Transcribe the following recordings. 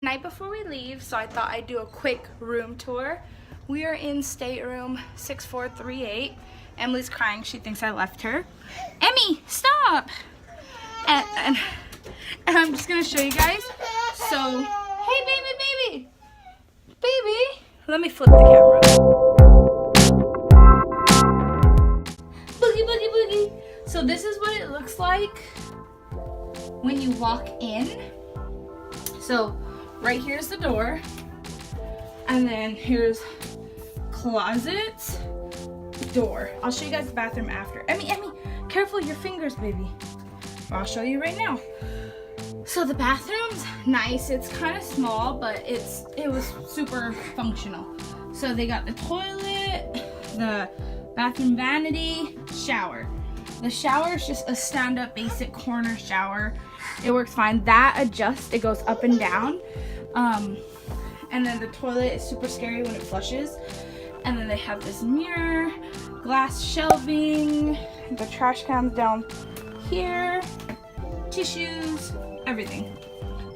Night before we leave, so I thought I'd do a quick room tour. We are in stateroom 6438. Emily's crying. She thinks I left her. Emmy, stop! And I'm just gonna show you guys. So, hey baby. Let me flip the camera. Boogie. So this is what it looks like when you walk in. So right here's the door, and then here's closets, door. I'll show you guys the bathroom after. Emmy, careful your fingers, baby. I'll show you right now. So the bathroom's nice. It's kind of small, but it was super functional. So they got the toilet, the bathroom vanity, shower. The shower is just a stand-up basic corner shower. It works fine. That adjusts, it goes up and down. And then the toilet is super scary when it flushes. And then they have this mirror, glass shelving, the trash cans down here, tissues, everything.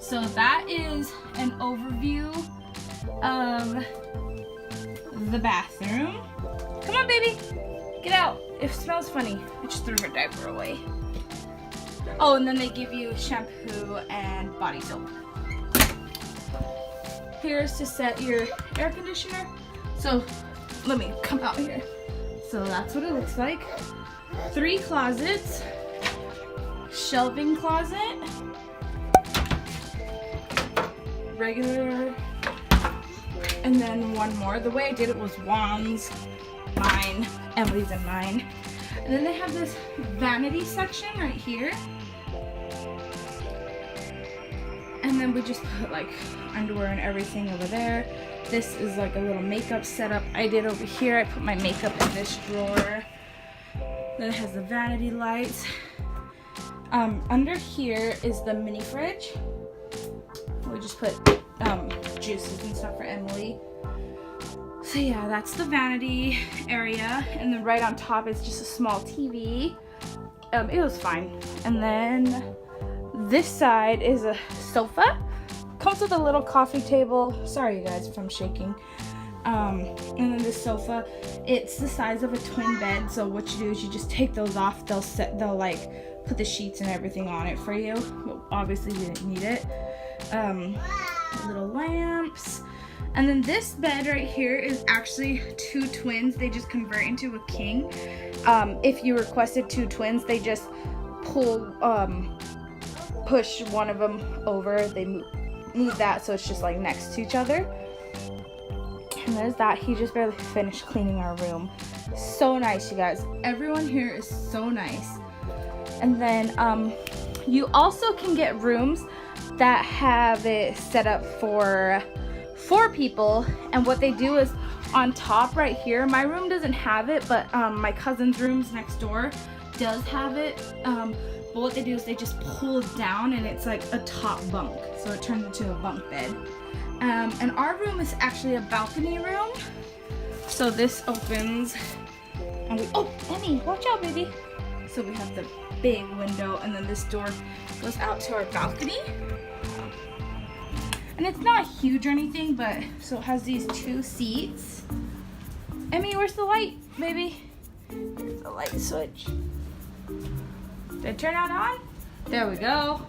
So that is an overview of the bathroom. Come on, baby, get out. It smells funny. I just threw her diaper away. Oh, and then they give you shampoo and body soap. Here's to set your air conditioner. So let me come out here. So that's what it looks like. 3 closets, shelving closet, regular, and then one more. The way I did it was Juan's, mine, Emily's, and mine. And then they have this vanity section right here. And then we just put like underwear and everything over there. This is like a little makeup setup I did over here. I put my makeup in this drawer. Then it has the vanity lights. Under here is the mini fridge. We just put juices and stuff for Emily. So yeah, that's the vanity area. And then right on top is just a small TV. It was fine. And then this side is a sofa. Comes with a little coffee table. Sorry you guys if I'm shaking. And then the sofa, it's the size of a twin bed. So what you do is you just take those off. They'll like put the sheets and everything on it for you. But obviously we didn't need it. Little lamps. And then this bed right here is actually 2 twins. They just convert into a king. If you requested 2 twins, they just push one of them over. They move that so it's just like next to each other. And there's that. He just barely finished cleaning our room. So nice, you guys. Everyone here is so nice. And then you also can get rooms that have it set up for 4 people. And what they do is on top right here, my room doesn't have it, but my cousin's room's next door does have it. But what they do is they just pull it down and it's like a top bunk. So it turns into a bunk bed. And our room is actually a balcony room. So this opens and oh, Emmy, watch out, baby. So we have the big window and then this door goes out to our balcony. And it's not huge or anything, but so it has these 2 seats. Emmy, where's the light, baby? Here's the light switch. Did I turn it on? There we go.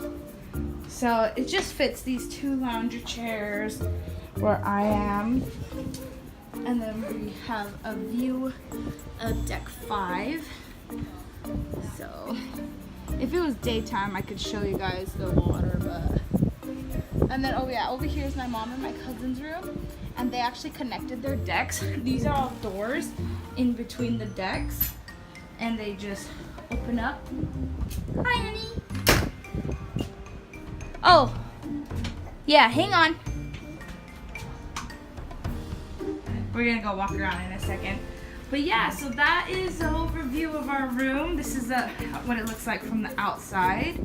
So it just fits these 2 lounger chairs where I am. And then we have a view of deck 5. So if it was daytime, I could show you guys the water, but. And then, oh yeah, over here is my mom and my cousin's room. And they actually connected their decks. These are all doors in between the decks. And they just open up. Hi, honey. Oh, yeah, hang on. We're gonna go walk around in a second. But yeah, so that is the overview of our room. This is what it looks like from the outside.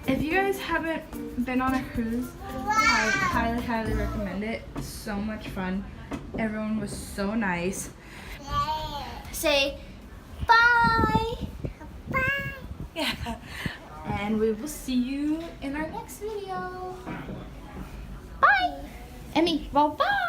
If you guys haven't been on a cruise, I highly recommend it. It's so much fun. Everyone was so nice. Say bye. Bye. Yeah. And we will see you in our next video. Bye. Emmy, well, bye.